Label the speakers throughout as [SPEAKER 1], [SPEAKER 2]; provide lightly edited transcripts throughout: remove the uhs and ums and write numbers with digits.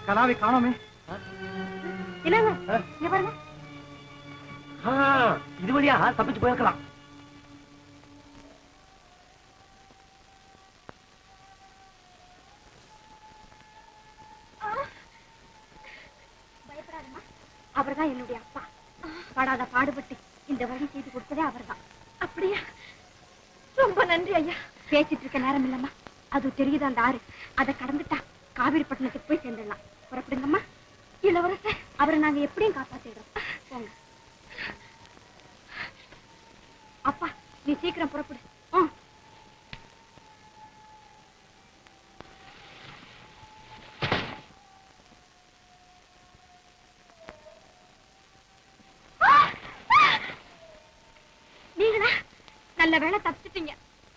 [SPEAKER 1] கலாவை காணோமே. இது வழியா தப்பிச்சு போயிருக்கலாம்.
[SPEAKER 2] அவர்தான் என்னுடைய அப்பா. படாத பாடுபட்டு இந்த வழி செய்து கொடுத்ததே அவர்தான். அப்படியா? ரொம்ப நன்றி ஐயா. பேசிட்டு இருக்க நேரம் இல்லம்மா. அது தெரியுது அந்த ஆறு. அதை கடந்துட்டா காவிரிப்பட்டினத்துக்கு போய் சேர்ந்துடலாம். புறப்படுங்கம்மா. இளவரசர் அவரை நாங்க எப்படியும் காப்பாத்திடுறோம். போங்க அப்பா, நீ சீக்கிரம் புறப்படு. நீங்களா? நல்ல வேளை தப்பிச்சிட்டீங்க.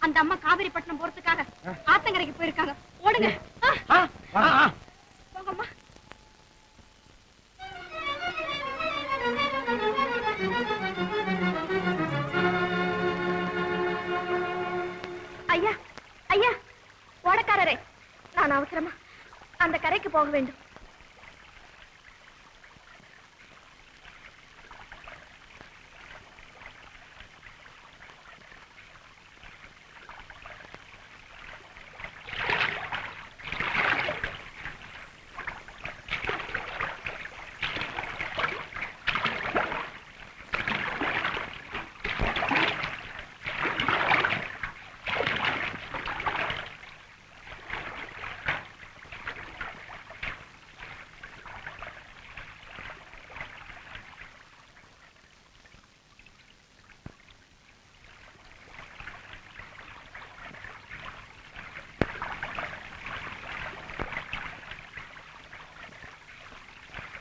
[SPEAKER 2] அந்த அம்மா காவிரிப்பட்டினம் போறதுக்காக ஆத்தங்கரைக்கு போயிருக்காங்க. ஓடுங்க. போங்கம்மா. ஐயா, ஐயா, ஓடக்காரரே, நான் அவசரமா அந்த கரைக்கு போக வேண்டும்.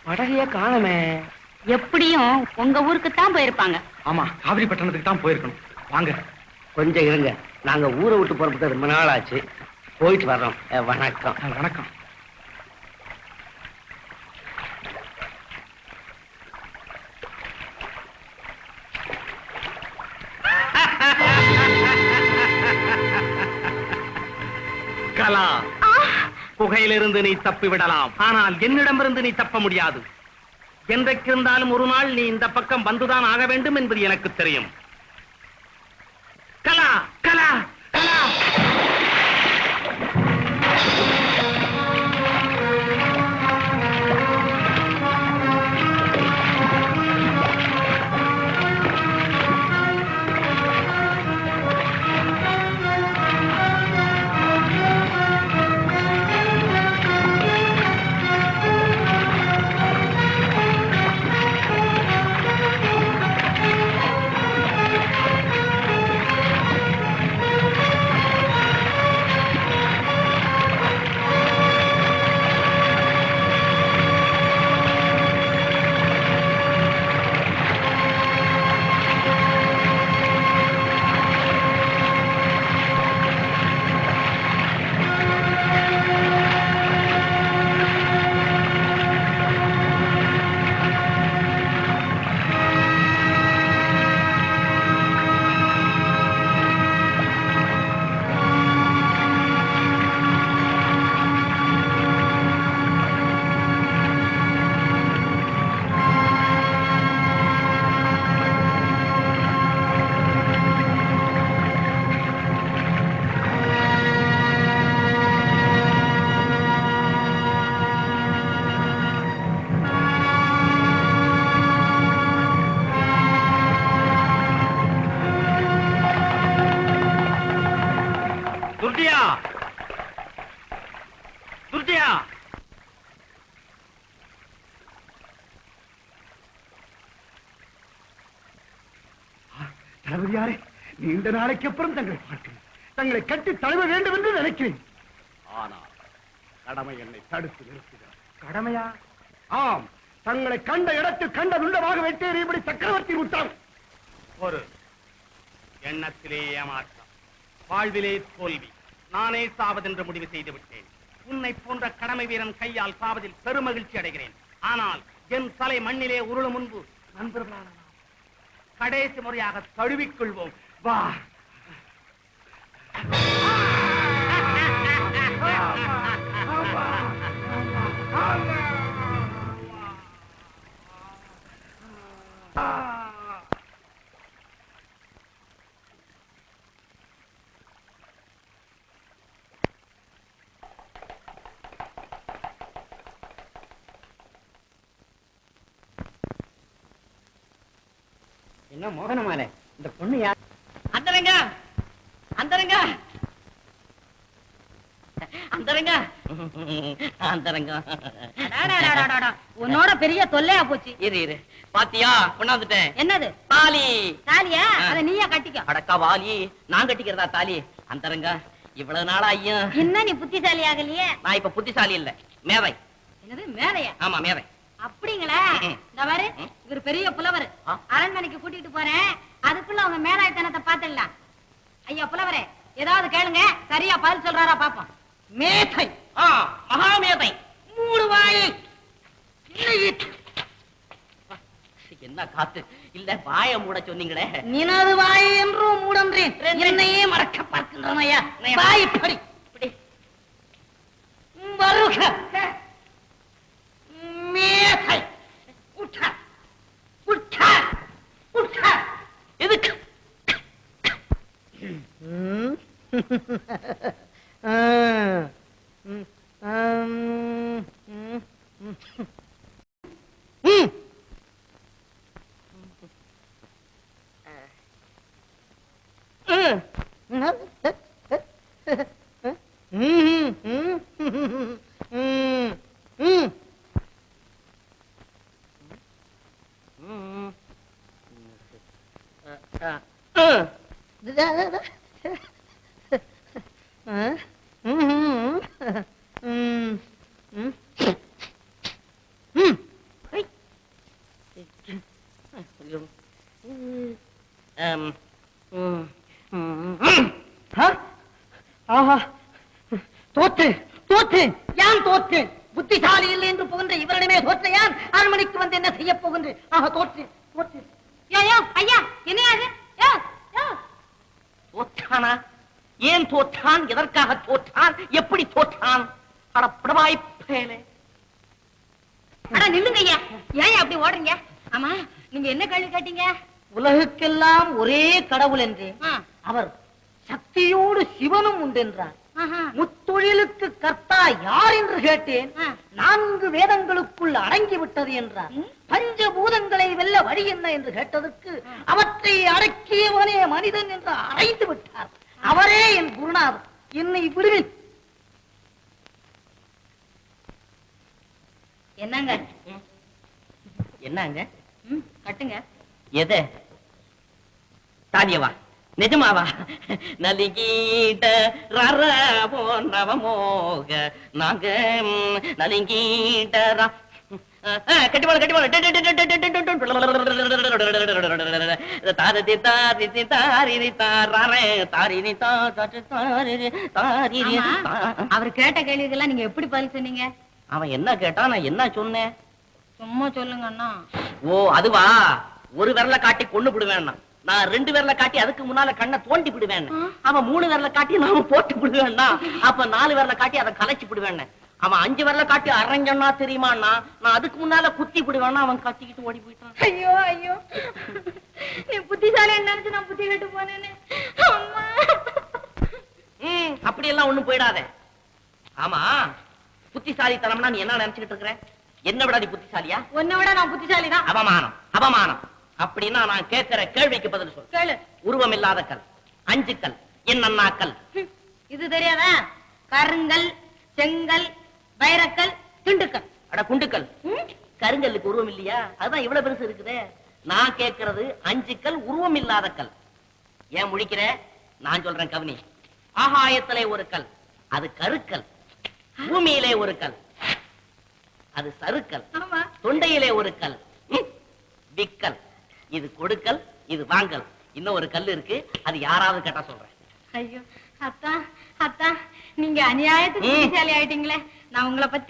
[SPEAKER 1] படகைய காணமே.
[SPEAKER 2] எப்படியும் உங்க ஊருக்கு தான் போயிருப்பாங்க.
[SPEAKER 1] ஆமா, காவிரி பட்டணத்துக்கு தான் போயிருக்கணும். வாங்க.
[SPEAKER 3] கொஞ்சம் இருங்க, நாங்க ஊரை விட்டு புறப்பட்டு ரொம்ப நாள் ஆச்சு. போயிட்டு வர்றோம். வணக்கம்.
[SPEAKER 1] வணக்கம். கலா, புகையிலிருந்து நீ தப்பி விடலாம். ஆனால் என்னிடமிருந்து நீ தப்ப முடியாது. என்றைக்கு இருந்தாலும் ஒரு நாள் நீ இந்த பக்கம் வந்துதான் ஆக வேண்டும் என்பது எனக்கு தெரியும். கலா, கலா, கலா. விஜயா,
[SPEAKER 4] தளபதியாரே, நீண்ட நாளைக்கு அப்புறம் தங்களை பார்க்கிறேன். தங்களை கட்டி தழுவ வேண்டும் என்று நினைக்கிறேன். ஆனால் கடமை என்னை தடுத்து நிறுத்துகிறார். கடமையா? ஆம், தங்களை கண்ட இடத்தில் கண்ட துண்டமாக வெட்டேறி இப்படி சக்கரவர்த்தி விட்டார்.
[SPEAKER 1] ஒரு எண்ணத்திலே ஏமாற்றம், வாழ்விலே தோல்வி. நானே சாவதென்று முடிவு செய்து விட்டேன். உன்னை போன்ற கடமை வீரன் கையால் சாவதில் பெருமகிழ்ச்சி அடைகிறேன். ஆனால் என் தலை மண்ணிலே உருளும் முன்பு நண்பர்களான நாம் கடைசி முறையாக தழுவிக்கொள்வோம். வா.
[SPEAKER 3] என்ன மோகனமால, இந்த பொண்ணு யார்?
[SPEAKER 5] அந்தரங்க அந்தரங்க அந்தரங்க அந்தரங்க
[SPEAKER 2] உன்னோட பெரிய தொல்லையா போச்சு.
[SPEAKER 5] இரு இரு, பாத்தியா கொண்டாந்துட்டேன்.
[SPEAKER 2] என்னது?
[SPEAKER 5] தாலி.
[SPEAKER 2] தாலியா? அத நீயா கட்டிக்க.
[SPEAKER 5] அடக்கா வாலி, நான் கட்டிக்கிறதா தாலி? அந்தரங்க, இவ்வளவு நாளா ஐயா
[SPEAKER 2] என்ன நீ புத்திசாலி ஆகலையே?
[SPEAKER 5] நான் இப்ப புத்திசாலி இல்ல, மேதை.
[SPEAKER 2] என்னது மேலையா?
[SPEAKER 5] ஆமா மேதை.
[SPEAKER 2] அப்படிங்களா? இந்த பாரு, இவர் பெரிய புலவர். அரண்மனைக்கு கூட்டிட்டு போறேன், அதுக்குள்ள அவங்க மேலாய்த்தனத்தை பாத்துடலாம். ஐயா புலவரே, ஏதாவது கேளுங்க, சரியா பதில் சொல்றாரா பாப்போம்.
[SPEAKER 5] மேதை, மகாமேதை. மூணு வாய். என்ன காத்து இல்ல, வாய மூட சொன்னீங்களே.
[SPEAKER 2] நினது வாய் என்றும் மூடன்றேன், என்னையே மறக்க பார்க்கின்றனையா. வாய் படி வருக
[SPEAKER 5] மேதை. உட்கா உட்கா உட்கா. எதுக்கு?
[SPEAKER 3] தோற்றேன் தோற்றேன், யான் தோற்றேன். புத்திசாலி இல்லை என்று புகன்ற இவரிடமே தோற்ற யான் அரண்மனைக்கு வந்து என்ன செய்ய போகின்றேன்? தோற்றேன் தோற்றேன்.
[SPEAKER 2] ஐயா என்னையாது?
[SPEAKER 5] தோற்றானா? ஏன் தோற்றான்? எதற்காக தோற்றான்? எப்படி தோற்றான்? அடப்படவாய் பயலே.
[SPEAKER 2] அட நில்லுங்க ஐயா, ஏன் அப்படி ஓடுறீங்க? ஆமா, நீங்க என்ன கேள்வி கேட்டீங்க?
[SPEAKER 3] உலகுக்கெல்லாம் ஒரே கடவுள் என்று, அவர் சக்தியோடு சிவனும் உண்டென்றார். முத்தொழிலுக்கு கர்த்தா யார் என்று கேட்டேன். 4 வேதங்களுக்குள் அடங்கிவிட்டது என்றார். பஞ்சபூதங்களை வெல்ல வழி என்ன என்று கேட்டதற்கு அவற்றை அடக்கியவனே மனிதன் என்று அறைந்து விட்டார். அவரே என் குருநாதர், என்னை விடுவேன்.
[SPEAKER 2] என்னங்க
[SPEAKER 5] என்னங்க?
[SPEAKER 2] கட்டுங்க.
[SPEAKER 5] எது? தாலியவா? நிஜமாவா? நலிங்கீட ரரவோ நவமோக நாங்க நலிங்கீட கட்டிவாள கட்டிவாள தாரி தாரி தாரி தாரே தாரி தாரி.
[SPEAKER 2] அவர் கேட்ட கேள்விக்கெல்லாம் நீங்க எப்படி பதில் சொன்னீங்க?
[SPEAKER 5] அவன் என்ன கேட்டா, நான் என்ன சொன்னேன்?
[SPEAKER 2] சும்மா சொல்லுங்க அண்ணா.
[SPEAKER 5] ஓ அதுவா? ஒரு விரல காட்டி கொண்டு விடுவேன். நான் 2 விரல காட்டி அதுக்கு முன்னால கண்ணை தோண்டி விடுவேன். அவன் 3 விரல காட்டி நாம போட்டு விடுவேன்னா, அப்ப 4 விரல காட்டி அதை கலைச்சு விடுவேன். அவன் 5 விரல காட்டி அரஞ்சன்னா தெரியுமாண்ணா, நான் அதுக்கு முன்னால குத்தி விடுவேன்னா அவன் கத்திக்கிட்டு ஓடி போயிட்டான்.
[SPEAKER 2] ஐயோ ஐயோ, நீ புத்திசாலி நினைச்சு நான் புத்தி கட்டு போனேன்னு.
[SPEAKER 5] அப்படி எல்லாம் ஒண்ணும் போயிடாத. ஆமா, புத்திசாலித்தனம்னா நீ என்ன நினைச்சுக்கிட்டு இருக்கிற? என்ன விட நீ புத்திசாலியா?
[SPEAKER 2] உன்னை விட நான் புத்திசாலிதான்.
[SPEAKER 5] அவமானம் அவமானம். அப்படின்னா நான் கேட்கிற கேள்விக்கு பதில் சொல்.
[SPEAKER 2] கேளு.
[SPEAKER 5] உருவம் இல்லாத கல், 5 கல், என்னன்னா கல்?
[SPEAKER 2] இது தெரியாதா? கருங்கல், செங்கல்,
[SPEAKER 3] வைரக்கல், திண்டுக்கல்.
[SPEAKER 5] அட குண்டுக்கல், கருங்கல்லுக்கு உருவம் இல்லையா? அதுதான் இவ்வளவு பெருசு இருக்குதே. நான் கேட்கறது 5 கல் உருவம் இல்லாத கல். ஏன் முழிக்கிற? நான் சொல்றேன் கவனி. ஆகாயத்திலே ஒரு கல், அது கருக்கல். பூமியிலே ஒரு கல், அது சருக்கல். தொண்டையிலே ஒரு கல், விக்கல். இது கொடுக்கல், இது வாங்கல். இன்னும் ஒரு கல் இருக்கு, அது யாராவது கேட்டா சொல்றேன்.
[SPEAKER 2] ஐயோ அத்தா, அத்தா, நீங்க அநியாயத்துக்கு புத்திசாலி ஆயிட்டீங்களே. நான் உங்களை பத்தி